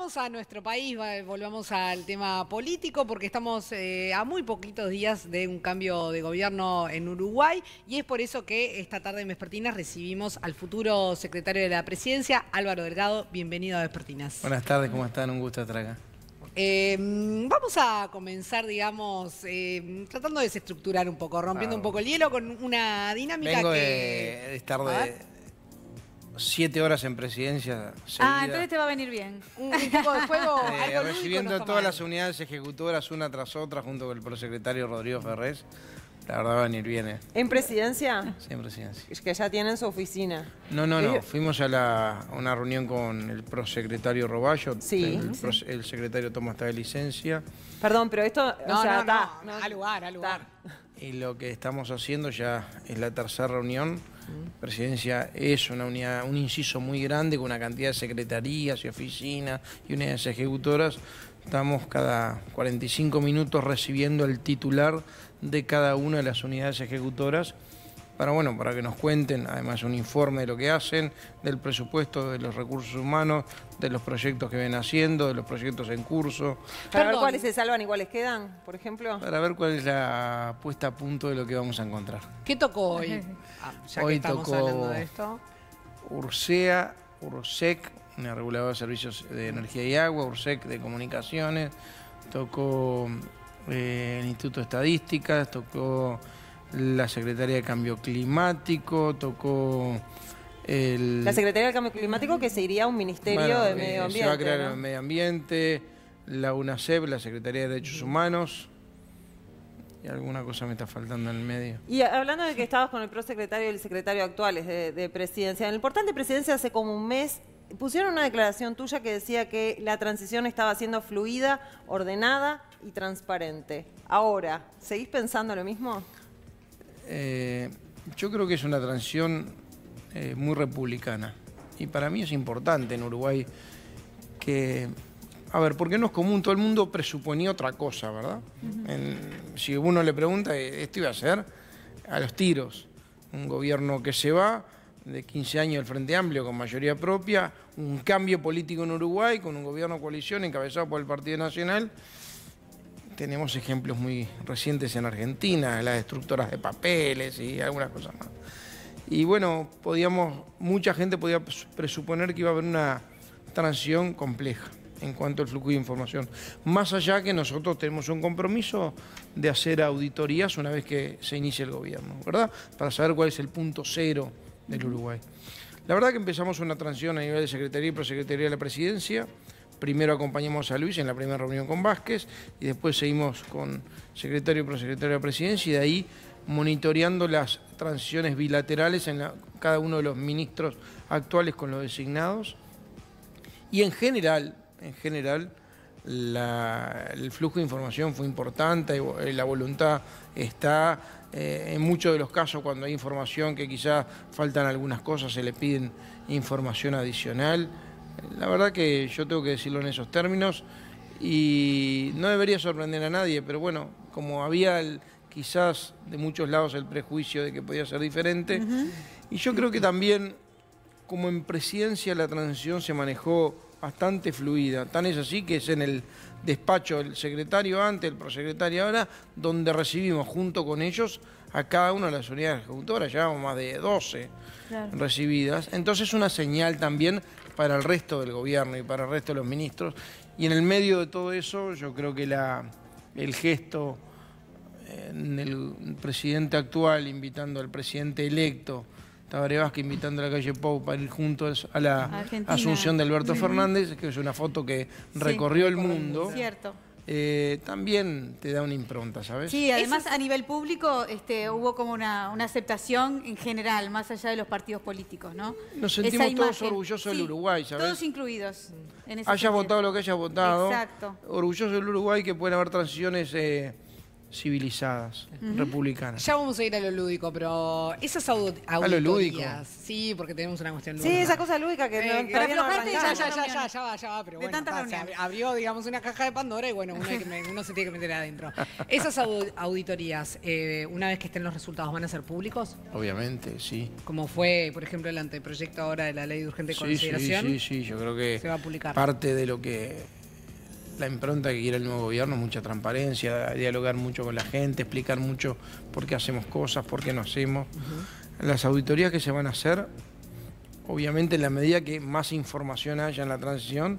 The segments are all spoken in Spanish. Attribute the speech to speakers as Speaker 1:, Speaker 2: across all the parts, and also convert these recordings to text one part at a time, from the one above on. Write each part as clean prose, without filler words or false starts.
Speaker 1: volvamos a nuestro país, volvamos al tema político, porque estamos a muy poquitos días de un cambio de gobierno en Uruguay, y es por eso que esta tarde en Vespertinas recibimos al futuro secretario de la Presidencia, Álvaro Delgado. Bienvenido a Vespertinas.
Speaker 2: Buenas tardes, ¿cómo están? Un gusto estar acá.
Speaker 1: Vamos a comenzar, digamos, tratando de desestructurar un poco, rompiendo un poco el hielo con una dinámica
Speaker 2: Vengo de estar de 7 horas en presidencia seguida.
Speaker 3: Entonces te va a venir bien.
Speaker 1: un poco de juego, algo
Speaker 2: recibiendo
Speaker 1: lúdico, no
Speaker 2: todas
Speaker 1: está
Speaker 2: las unidades ejecutoras una tras otra junto con el prosecretario Rodrigo Ferrés. La verdad va a venir bien.
Speaker 4: ¿En presidencia?
Speaker 2: Sí, en presidencia.
Speaker 4: Es que ya tienen su oficina.
Speaker 2: No. Fuimos a una reunión con el prosecretario Roballo.
Speaker 4: Sí.
Speaker 2: El secretario Tomás está de licencia.
Speaker 4: Perdón, pero esto...
Speaker 1: No,
Speaker 4: está.
Speaker 1: al lugar.
Speaker 2: Y lo que estamos haciendo ya es la tercera reunión. Presidencia es una unidad, un inciso muy grande con una cantidad de secretarías y oficinas y unidades ejecutoras. Estamos cada 45 minutos recibiendo el titular de cada una de las unidades ejecutoras para que nos cuenten, además, un informe de lo que hacen, del presupuesto, de los recursos humanos, de los proyectos que ven haciendo, de los proyectos en curso.
Speaker 4: Para ver cuáles se salvan y cuáles quedan, por ejemplo.
Speaker 2: Para ver cuál es la puesta a punto de lo que vamos a encontrar.
Speaker 1: ¿Qué tocó hoy? Ya
Speaker 2: Hoy
Speaker 1: que estamos
Speaker 2: tocó
Speaker 1: hablando de esto.
Speaker 2: URSEA, URSEC, una reguladora de servicios de energía y agua, URSEC de comunicaciones, tocó el Instituto de Estadísticas, tocó la Secretaría de Cambio Climático, tocó
Speaker 4: la Secretaría del Cambio Climático, que se iría a un Ministerio de Medio Ambiente.
Speaker 2: Se va a crear
Speaker 4: ¿no?
Speaker 2: el Medio Ambiente, la UNACEP, la Secretaría de Derechos Humanos, y alguna cosa me está faltando en el medio.
Speaker 4: Y hablando de que estabas con el prosecretario y el secretario actuales de Presidencia, en el portal de Presidencia hace como un mes pusieron una declaración tuya que decía que la transición estaba siendo fluida, ordenada y transparente. Ahora, ¿seguís pensando lo mismo?
Speaker 2: Yo creo que es una transición muy republicana. Y para mí es importante en Uruguay que... A ver, porque no es común, todo el mundo presuponía otra cosa, ¿verdad? Si uno le pregunta, esto iba a ser a los tiros. Un gobierno que se va, de 15 años del Frente Amplio con mayoría propia, un cambio político en Uruguay con un gobierno de coalición encabezado por el Partido Nacional. Tenemos ejemplos muy recientes en Argentina, las destructoras de papeles y algunas cosas más. Y bueno, mucha gente podía presuponer que iba a haber una transición compleja en cuanto al flujo de información. Más allá que nosotros tenemos un compromiso de hacer auditorías una vez que se inicie el gobierno, ¿verdad? Para saber cuál es el punto cero del Uruguay. La verdad que empezamos una transición a nivel de Secretaría y Prosecretaría de la Presidencia. Primero acompañamos a Luis en la primera reunión con Vázquez y después seguimos con Secretario y Prosecretario de la Presidencia y de ahí monitoreando las transiciones bilaterales en cada uno de los ministros actuales con los designados. Y en general, el flujo de información fue importante, la voluntad está. En muchos de los casos, cuando hay información que quizás faltan algunas cosas, se le piden información adicional. La verdad que yo tengo que decirlo en esos términos y no debería sorprender a nadie, pero bueno, como había quizás de muchos lados el prejuicio de que podía ser diferente, y yo creo que también, como en presidencia, la transición se manejó bastante fluida. Tan es así que es en el despacho del secretario antes, el prosecretario ahora, donde recibimos junto con ellos a cada una de las unidades ejecutoras. Llevamos más de 12 recibidas. Entonces es una señal también para el resto del gobierno y para el resto de los ministros. Y en el medio de todo eso, yo creo que el gesto del presidente actual invitando al presidente electo, Tabaré Vázquez, invitando a la calle Pou para ir juntos a la
Speaker 3: Argentina.
Speaker 2: Asunción de Alberto Fernández, que es una foto que recorrió el mundo.
Speaker 3: Cierto.
Speaker 2: También te da una impronta, ¿sabes?
Speaker 3: Sí, además a nivel público hubo como una aceptación en general, más allá de los partidos políticos, ¿no?
Speaker 2: Nos sentimos todos orgullosos del Uruguay, ¿sabes?
Speaker 3: Todos incluidos. En ese
Speaker 2: hayas
Speaker 3: sentido.
Speaker 2: votado lo que hayas votado.
Speaker 3: Exacto.
Speaker 2: Orgullosos del Uruguay, que pueden haber transiciones civilizadas, republicanas.
Speaker 1: Ya vamos a ir a lo lúdico, pero esas auditorías...
Speaker 2: lo lúdico.
Speaker 1: Sí, porque tenemos una cuestión
Speaker 4: Sí,
Speaker 1: lúdica.
Speaker 4: esa cosa lúdica que
Speaker 1: Pero
Speaker 4: todavía no
Speaker 3: aflojate
Speaker 4: arrancamos.
Speaker 1: Ya va, pero
Speaker 3: De
Speaker 1: bueno,
Speaker 3: tantas
Speaker 1: se
Speaker 3: reuniones.
Speaker 1: abrió, digamos, una caja de Pandora y bueno, uno se tiene que meter adentro. ¿Esas auditorías, una vez que estén los resultados, van a ser públicos?
Speaker 2: Obviamente, sí.
Speaker 1: Como fue, por ejemplo, el anteproyecto ahora de la ley de urgente consideración.
Speaker 2: Sí, yo creo que
Speaker 1: se va a publicar.
Speaker 2: parte de lo que la impronta que quiere el nuevo gobierno es mucha transparencia, dialogar mucho con la gente, explicar mucho por qué hacemos cosas, por qué no hacemos. Las auditorías que se van a hacer, obviamente en la medida que más información haya en la transición,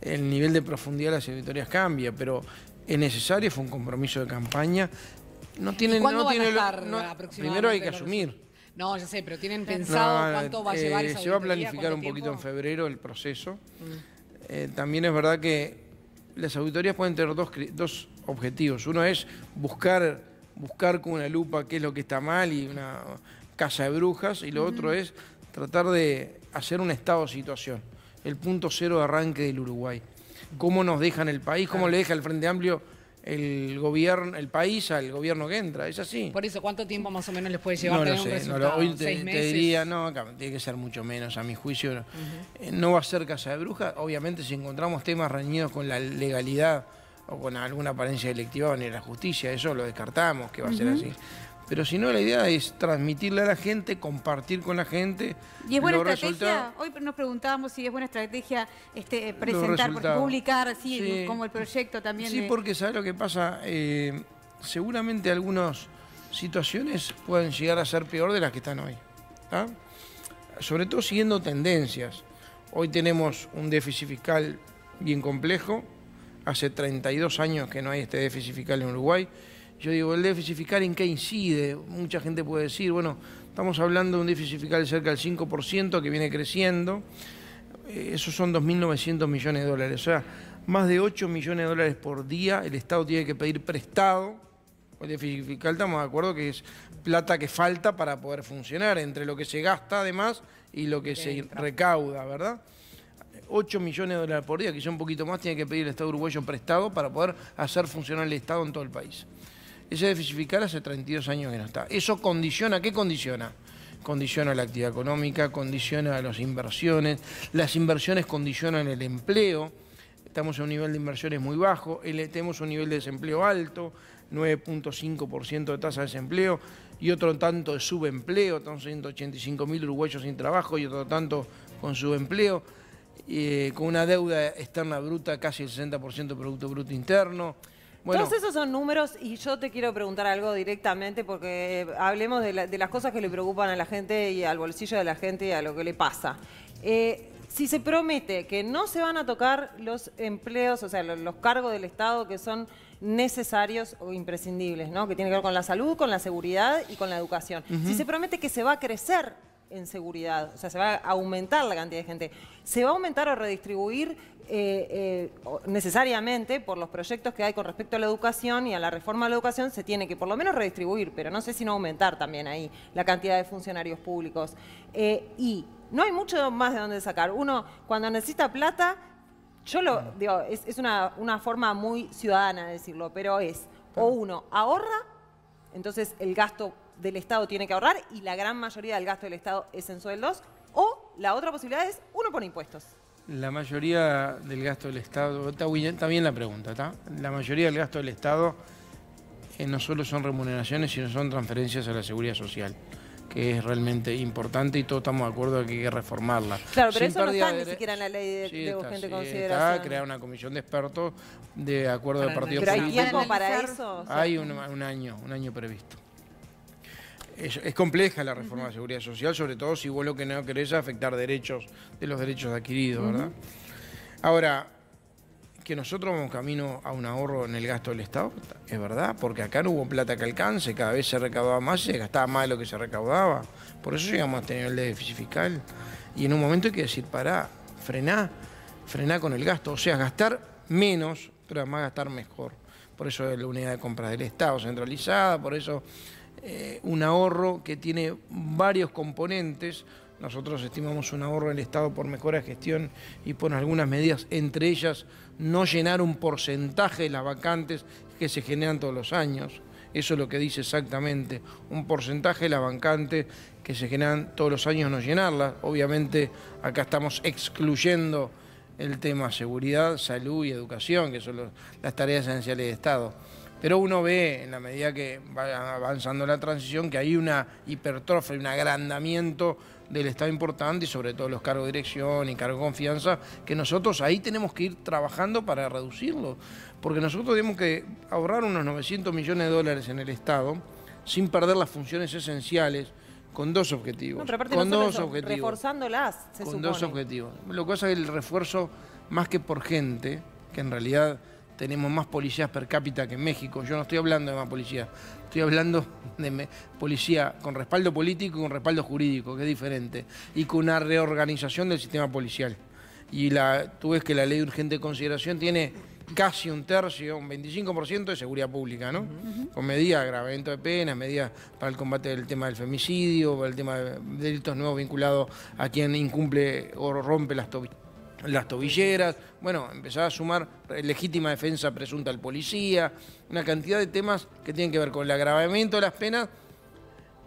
Speaker 2: el nivel de profundidad de las auditorías cambia, pero es necesario, fue un compromiso de campaña. No tienen,
Speaker 1: ¿Y cuándo
Speaker 2: no
Speaker 1: van a
Speaker 2: tiene,
Speaker 1: estar
Speaker 2: no,
Speaker 1: aproximadamente
Speaker 2: primero hay que
Speaker 1: los
Speaker 2: asumir.
Speaker 1: No, ya sé, pero ¿tienen pensado cuánto va a llevar esa
Speaker 2: Se va a
Speaker 1: auditoría?
Speaker 2: planificar un
Speaker 1: ¿Cuánto
Speaker 2: poquito en
Speaker 1: tiempo?
Speaker 2: febrero el proceso. También es verdad que las auditorías pueden tener dos objetivos. Uno es buscar con una lupa qué es lo que está mal y una casa de brujas, y lo otro es tratar de hacer un estado de situación, el punto cero de arranque del Uruguay. Cómo nos dejan el país, cómo le deja el Frente Amplio el gobierno, el país al gobierno que entra, es así.
Speaker 1: Por eso, ¿cuánto tiempo más o menos les puede llevar
Speaker 2: No lo
Speaker 1: tener un
Speaker 2: sé,
Speaker 1: resultado?
Speaker 2: hoy
Speaker 1: 6
Speaker 2: te
Speaker 1: meses.
Speaker 2: diría, no, tiene que ser mucho menos, a mi juicio. No va a ser casa de brujas, obviamente si encontramos temas reñidos con la legalidad o con alguna apariencia delictiva van a ir a la justicia, eso lo descartamos, que va a ser así. Pero si no, la idea es transmitirle a la gente, compartir con la gente.
Speaker 3: ¿Y es buena
Speaker 2: los
Speaker 3: estrategia?
Speaker 2: resultados.
Speaker 3: Hoy nos preguntábamos si es buena estrategia presentar,
Speaker 2: resultados.
Speaker 3: publicar así
Speaker 2: Sí.
Speaker 3: como el proyecto también.
Speaker 2: Sí, porque ¿sabes lo que pasa? Seguramente algunas situaciones pueden llegar a ser peor de las que están hoy. ¿Tá? Sobre todo siguiendo tendencias. Hoy tenemos un déficit fiscal bien complejo. Hace 32 años que no hay este déficit fiscal en Uruguay. Yo digo, ¿el déficit fiscal en qué incide? Mucha gente puede decir, bueno, estamos hablando de un déficit fiscal de cerca del 5% que viene creciendo. Esos son 2.900 millones de dólares. O sea, más de 8 millones de dólares por día el Estado tiene que pedir prestado. El déficit fiscal, estamos de acuerdo que es plata que falta para poder funcionar, entre lo que se gasta además y lo que se recauda, ¿verdad? 8 millones de dólares por día, quizá un poquito más, tiene que pedir el Estado uruguayo prestado para poder hacer funcionar el Estado en todo el país. Ese déficit fiscal hace 32 años que no está. ¿Eso condiciona? ¿Qué condiciona? Condiciona la actividad económica, condiciona las inversiones condicionan el empleo. Estamos en un nivel de inversiones muy bajo, tenemos un nivel de desempleo alto, 9.5% de tasa de desempleo y otro tanto de subempleo, estamos 185.000 uruguayos sin trabajo y otro tanto con subempleo, con una deuda externa bruta casi el 60% del Producto Bruto Interno. Bueno,
Speaker 4: Todos esos son números y yo te quiero preguntar algo directamente porque hablemos de las cosas que le preocupan a la gente y al bolsillo de la gente y a lo que le pasa. Si se promete que no se van a tocar los empleos, o sea, los cargos del Estado que son necesarios o imprescindibles, ¿no? Que tienen que ver con la salud, con la seguridad y con la educación. Si se promete que se va a crecer en seguridad, o sea, se va a aumentar la cantidad de gente, se va a aumentar o redistribuir necesariamente por los proyectos que hay con respecto a la educación y a la reforma de la educación, se tiene que por lo menos redistribuir, pero no sé si no aumentar también ahí la cantidad de funcionarios públicos. Y no hay mucho más de dónde sacar. Uno, cuando necesita plata, yo lo digo, es una forma muy ciudadana de decirlo, pero es, o uno ahorra, entonces el gasto del Estado tiene que ahorrar y la gran mayoría del gasto del Estado es en sueldos, o la otra posibilidad es uno pone impuestos.
Speaker 2: la mayoría del gasto del Estado, está bien la pregunta, ¿está? La mayoría del gasto del Estado no solo son remuneraciones, sino son transferencias a la seguridad social, que es realmente importante y todos estamos de acuerdo de que hay que reformarla.
Speaker 4: Claro, pero
Speaker 2: Sin
Speaker 4: eso no
Speaker 2: pérdida
Speaker 4: está ni siquiera en la ley de
Speaker 2: está,
Speaker 4: urgente
Speaker 2: sí,
Speaker 4: consideración.
Speaker 2: está crear una comisión de expertos de acuerdo de partidos
Speaker 4: Pero hay
Speaker 2: políticos.
Speaker 4: tiempo para
Speaker 3: analizar.
Speaker 4: eso.
Speaker 2: Hay un año previsto. Es compleja la reforma de la seguridad social, sobre todo si vos lo que no querés es afectar derechos de los derechos adquiridos, ¿verdad? Ahora, que nosotros vamos camino a un ahorro en el gasto del Estado, es verdad, porque acá no hubo plata que alcance, cada vez se recaudaba más y se gastaba más de lo que se recaudaba. Por eso llegamos a tener el déficit fiscal. Y en un momento hay que decir, pará, frená con el gasto, o sea, gastar menos, pero además gastar mejor. Por eso es la unidad de compras del Estado centralizada, por eso un ahorro que tiene varios componentes. Nosotros estimamos un ahorro del Estado por mejora de gestión y por algunas medidas, entre ellas no llenar un porcentaje de las vacantes que se generan todos los años. Eso es lo que dice exactamente. Un porcentaje de las vacantes que se generan todos los años no llenarlas. Obviamente acá estamos excluyendo el tema seguridad, salud y educación, que son las tareas esenciales de Estado. Pero uno ve, en la medida que va avanzando la transición, que hay una hipertrofia, un agrandamiento del Estado importante y sobre todo los cargos de dirección y cargos de confianza, que nosotros ahí tenemos que ir trabajando para reducirlo. Porque nosotros tenemos que ahorrar unos 900 millones de dólares en el Estado sin perder las funciones esenciales, con dos objetivos.
Speaker 4: No, pero aparte
Speaker 2: con
Speaker 4: no
Speaker 2: dos
Speaker 4: solo eso,
Speaker 2: objetivos.
Speaker 4: reforzándolas, se
Speaker 2: Con
Speaker 4: supone.
Speaker 2: dos objetivos. Lo que pasa es que el refuerzo, más que por gente, que en realidad tenemos más policías per cápita que en México. Yo no estoy hablando de más policía, estoy hablando de policía con respaldo político y con respaldo jurídico, que es diferente, y con una reorganización del sistema policial. Y tú ves que la ley de urgente consideración tiene casi un tercio, un 25% de seguridad pública, ¿no? Con medidas de agravamiento de penas, medidas para el combate del tema del femicidio, para el tema de delitos nuevos vinculados a quien incumple o rompe las tobilleras, bueno, empezar a sumar legítima defensa presunta al policía, una cantidad de temas que tienen que ver con el agravamiento de las penas,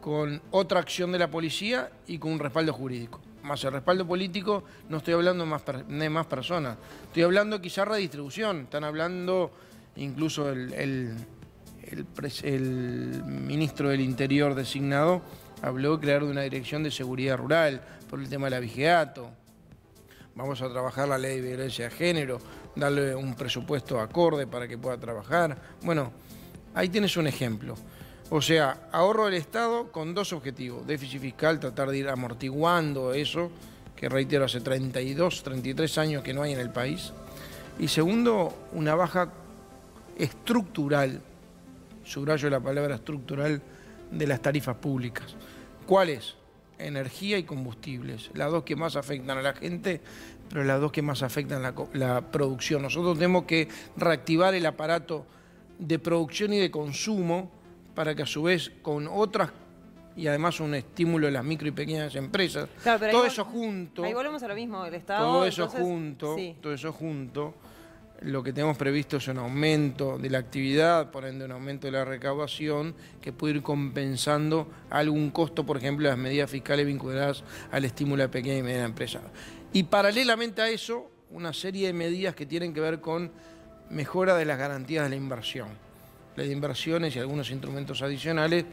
Speaker 2: con otra acción de la policía y con un respaldo jurídico. Más el respaldo político, no estoy hablando de más personas, estoy hablando quizá redistribución, están hablando incluso el ministro del Interior designado habló de crear una dirección de seguridad rural por el tema del abigeato. Vamos a trabajar la ley de violencia de género, darle un presupuesto acorde para que pueda trabajar. Bueno, ahí tienes un ejemplo. O sea, ahorro del Estado con dos objetivos. Déficit fiscal, tratar de ir amortiguando eso, que reitero, hace 32, 33 años que no hay en el país. Y segundo, una baja estructural, subrayo la palabra estructural, de las tarifas públicas. ¿Cuáles? Energía y combustibles, las dos que más afectan a la gente, pero las dos que más afectan la producción. Nosotros tenemos que reactivar el aparato de producción y de consumo para que a su vez con otras, y además un estímulo de las micro y pequeñas empresas,
Speaker 4: Claro, pero
Speaker 2: todo
Speaker 4: ahí
Speaker 2: eso junto,
Speaker 4: ahí volvemos a lo mismo, el Estado.
Speaker 2: todo eso
Speaker 4: entonces,
Speaker 2: junto,
Speaker 4: sí.
Speaker 2: todo eso junto, lo que tenemos previsto es un aumento de la actividad, por ende un aumento de la recaudación, que puede ir compensando algún costo, por ejemplo, de las medidas fiscales vinculadas al estímulo de pequeña y mediana empresa. Y paralelamente a eso, una serie de medidas que tienen que ver con mejora de las garantías de la inversión. Ley de inversiones y algunos instrumentos adicionales,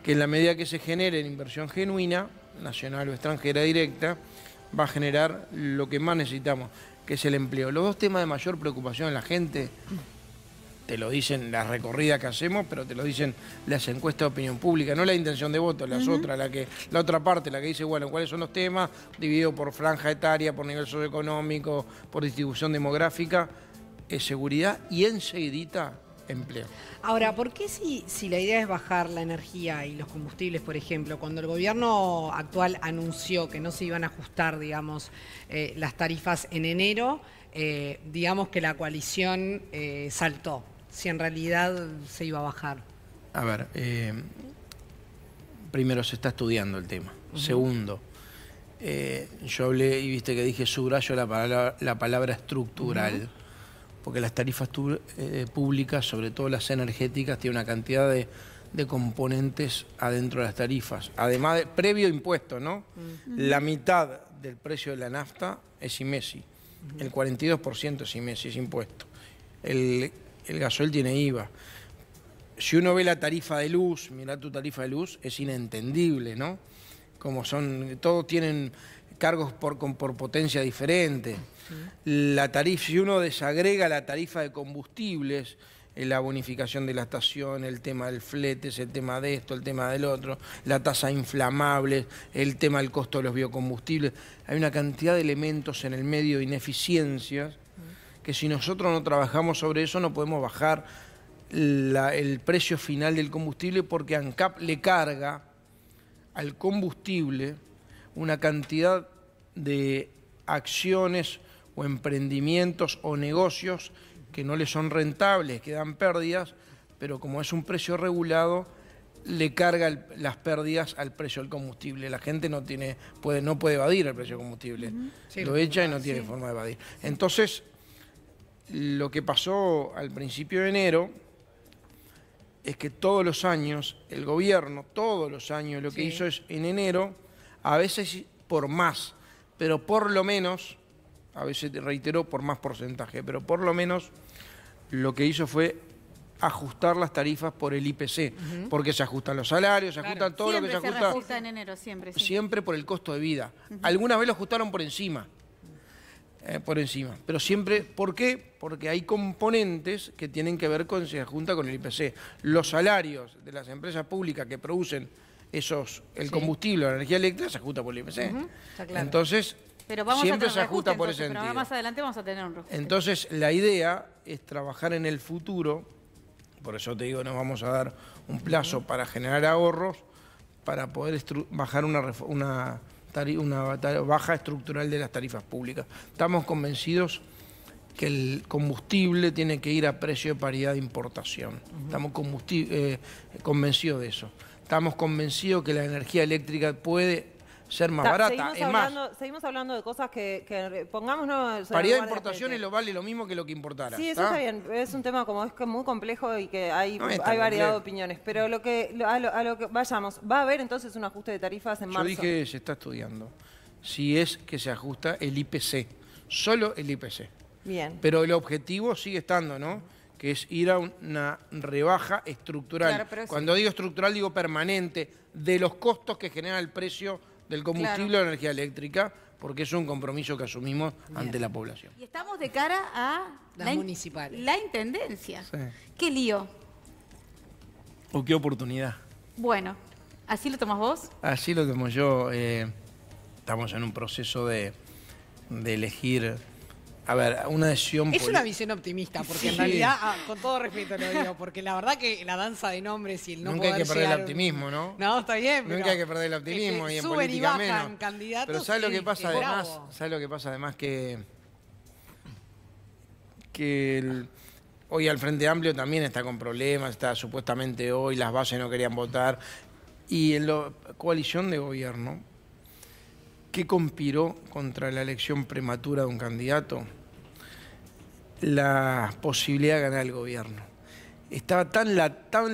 Speaker 2: que en la medida que se genere inversión genuina, nacional o extranjera directa, va a generar lo que más necesitamos, que es el empleo. Los dos temas de mayor preocupación en la gente, te lo dicen las recorridas que hacemos, pero te lo dicen las encuestas de opinión pública, no la intención de voto, las otras, la otra parte, la que dice, bueno, ¿cuáles son los temas? Dividido por franja etaria, por nivel socioeconómico, por distribución demográfica, es seguridad y enseguidita empleo.
Speaker 1: Ahora, ¿por qué si la idea es bajar la energía y los combustibles, por ejemplo, cuando el gobierno actual anunció que no se iban a ajustar, digamos, las tarifas en enero, digamos que la coalición saltó, si en realidad se iba a bajar?
Speaker 2: A ver, primero se está estudiando el tema. Segundo, yo hablé y viste que dije subrayo la palabra estructural. Porque las tarifas públicas, sobre todo las energéticas, tienen una cantidad de componentes adentro de las tarifas. Además, previo impuesto, ¿no? La mitad del precio de la nafta es IMESI. El 42% es IMESI, es impuesto. El gasoil tiene IVA. Si uno ve la tarifa de luz, mirá tu tarifa de luz, es inentendible, ¿no? Como todos tienen cargos por potencia diferente. La tarifa, si uno desagrega la tarifa de combustibles, la bonificación de la estación, el tema del flete, el tema de esto, el tema del otro, la tasa de inflamables, el tema del costo de los biocombustibles, hay una cantidad de elementos en el medio de ineficiencias que si nosotros no trabajamos sobre eso no podemos bajar el precio final del combustible, porque ANCAP le carga al combustible una cantidad de acciones o emprendimientos o negocios que no le son rentables, que dan pérdidas, pero como es un precio regulado, le carga las pérdidas al precio del combustible. La gente no puede evadir el precio del combustible.
Speaker 1: Sí,
Speaker 2: lo echa y no tiene forma de evadir. Entonces, lo que pasó al principio de enero es que todos los años, el gobierno, todos los años, lo que hizo es en enero, a veces por más, pero por lo menos, a veces reiteró por más porcentaje, pero por lo menos lo que hizo fue ajustar las tarifas por el IPC, porque se ajustan los salarios, se ajustan todo
Speaker 3: Siempre
Speaker 2: lo que se
Speaker 3: se
Speaker 2: ajusta.
Speaker 3: reajusta en enero, siempre. Sí.
Speaker 2: Siempre por el costo de vida. Algunas veces lo ajustaron por encima. Pero siempre, ¿por qué? Porque hay componentes que tienen que ver con, se junta con el IPC. Los salarios de las empresas públicas que producen el combustible, la energía eléctrica, se ajusta por el IPC.
Speaker 1: Está claro.
Speaker 2: Entonces,
Speaker 3: Pero vamos
Speaker 2: siempre
Speaker 3: a
Speaker 2: se
Speaker 3: tener
Speaker 2: ajusta
Speaker 3: reajuste,
Speaker 2: por
Speaker 3: entonces,
Speaker 2: ese
Speaker 3: pero
Speaker 2: sentido.
Speaker 3: más adelante vamos a tener un reajuste.
Speaker 2: Entonces, la idea es trabajar en el futuro, por eso te digo, nos vamos a dar un plazo para generar ahorros, para poder bajar una baja estructural de las tarifas públicas. Estamos convencidos que el combustible tiene que ir a precio de paridad de importación. Estamos convencidos de eso. Estamos convencidos que la energía eléctrica puede ser más barata.
Speaker 4: Seguimos hablando de cosas que pongámonos...
Speaker 2: Paridad de importación vale lo mismo que lo que importara.
Speaker 4: Sí, eso está bien. Es un tema como es que muy complejo y que hay variedad
Speaker 2: complejo
Speaker 4: de opiniones. Pero a lo que vayamos, ¿va a haber entonces un ajuste de tarifas en marzo?
Speaker 2: Yo dije, se está estudiando. Si es que se ajusta el IPC, solo el IPC.
Speaker 4: Bien.
Speaker 2: Pero el objetivo sigue estando, ¿no? Que es ir a una rebaja estructural.
Speaker 3: Claro,
Speaker 2: Cuando digo estructural, digo permanente, de los costos que genera el precio del combustible o la energía eléctrica, porque es un compromiso que asumimos ante la población.
Speaker 3: Y estamos de cara a
Speaker 1: Las municipales.
Speaker 3: la intendencia.
Speaker 2: Sí.
Speaker 3: ¿Qué lío?
Speaker 2: ¿O qué oportunidad?
Speaker 3: Bueno, ¿así lo tomás vos?
Speaker 2: Así lo tomo yo. Estamos en un proceso de elegir, a ver, una decisión...
Speaker 1: Es una visión optimista, porque en realidad, con todo respeto lo digo, porque la verdad que la danza de nombres y el no
Speaker 2: Nunca hay
Speaker 1: poder
Speaker 2: que perder el
Speaker 1: llegar a un-
Speaker 2: optimismo, ¿no?
Speaker 1: No, está bien, pero...
Speaker 2: Nunca hay que perder el optimismo y en
Speaker 1: suben
Speaker 2: política
Speaker 1: bajan
Speaker 2: menos.
Speaker 1: candidatos.
Speaker 2: Pero ¿sabes lo que
Speaker 1: sí,
Speaker 2: pasa
Speaker 1: es
Speaker 2: además?
Speaker 1: bravo.
Speaker 2: ¿Sabes lo que pasa además? Hoy al Frente Amplio también está con problemas, está supuestamente hoy, las bases no querían votar. Y en la coalición de gobierno, ¿qué conspiró contra la elección prematura de un candidato? La posibilidad de ganar el gobierno. Estaba tan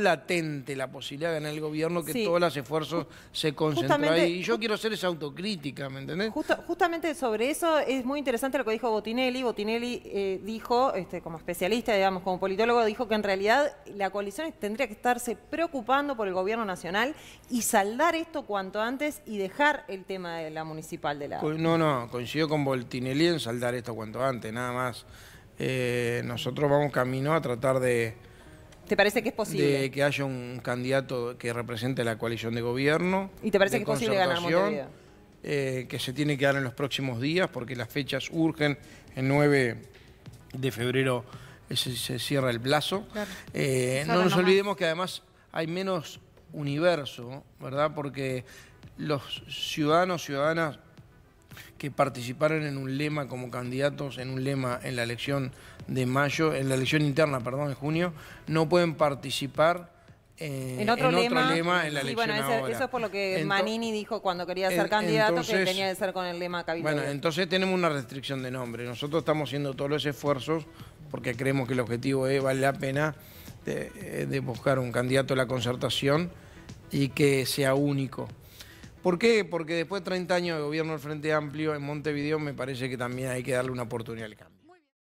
Speaker 2: latente la posibilidad de ganar el gobierno que
Speaker 4: Sí.
Speaker 2: todos los esfuerzos se concentró
Speaker 4: Justamente-
Speaker 2: ahí. Y yo quiero hacer esa autocrítica, ¿me entendés?
Speaker 4: Justamente sobre eso es muy interesante lo que dijo Botinelli. Botinelli dijo, como especialista, digamos, como politólogo, dijo que en realidad la coalición tendría que estarse preocupando por el gobierno nacional y saldar esto cuanto antes y dejar el tema de la municipal de lado.
Speaker 2: No, coincido con Botinelli en saldar esto cuanto antes, nada más. Nosotros vamos camino a tratar de
Speaker 4: ¿Te parece que es posible?
Speaker 2: que haya un candidato que represente la coalición de gobierno.
Speaker 4: ¿Y te parece
Speaker 2: de
Speaker 4: que es posible ganar
Speaker 2: concertación,
Speaker 4: Montevideo?
Speaker 2: que se tiene que dar en los próximos días porque las fechas urgen. El 9 de febrero se cierra el plazo.
Speaker 3: Claro.
Speaker 2: No nos olvidemos que además hay menos universo, ¿verdad? Porque los ciudadanas que participaron en un lema como candidatos, en un lema en la elección de mayo, en la elección interna, perdón, en junio, no pueden participar
Speaker 4: En otro lema
Speaker 2: en la
Speaker 4: sí,
Speaker 2: elección
Speaker 4: bueno,
Speaker 2: ahora.
Speaker 4: eso es por lo que
Speaker 2: Ento-
Speaker 4: Manini dijo cuando quería ser candidato, que
Speaker 2: entonces-
Speaker 4: tenía que ser con el lema Cabildo
Speaker 2: Bueno,
Speaker 4: Abierto.
Speaker 2: entonces tenemos una restricción de nombre. Nosotros estamos haciendo todos los esfuerzos porque creemos que el objetivo vale la pena de buscar un candidato a la concertación y que sea único. ¿Por qué? Porque después de 30 años de gobierno del Frente Amplio en Montevideo me parece que también hay que darle una oportunidad al cambio.